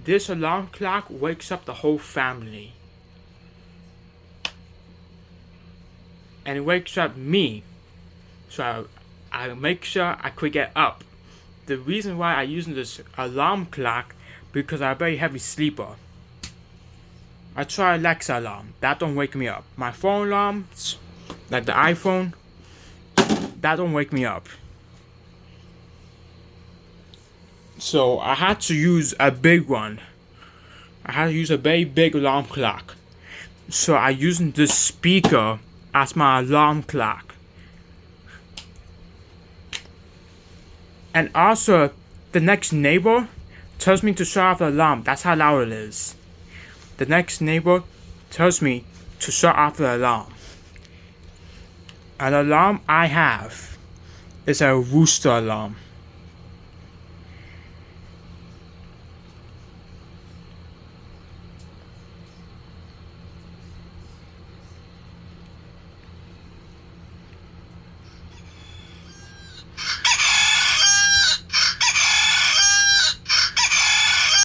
This alarm clock wakes up the whole family. And it wakes up me. So I make sure I could get up. The reason why I use this alarm clock because I'm a very heavy sleeper. I try Alexa alarm. That don't wake me up. My phone alarms, like the iPhone, that don't wake me up. So I had to use a big one. I had to use a very big alarm clock. So I used this speaker as my alarm clock. And also, the next neighbor tells me to shut off the alarm. That's how loud it is. The next neighbor tells me to shut off the alarm. An alarm I have is a rooster alarm.